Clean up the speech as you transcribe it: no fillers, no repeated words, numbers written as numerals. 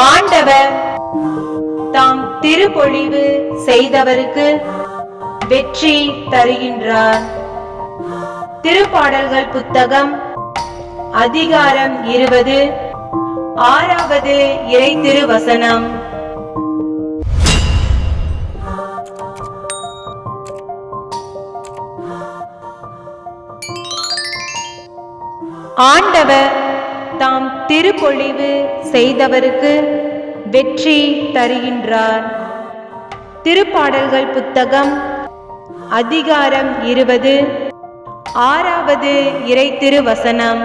ஆண்டவர் தாம் திருப்பொழிவு செய்தவருக்கு வெற்றி தருகின்றார். திருப்பாடல்கள் புத்தகம் அதிகாரம் 20 6வது இறை திருவசனம். ஆண்டவர் தாம் திருப்பொழிவு செய்தவருக்கு வெற்றி தருகின்றார். திருப்பாடல்கள் புத்தகம் அதிகாரம் 20 6வது இறை திருவசனம்.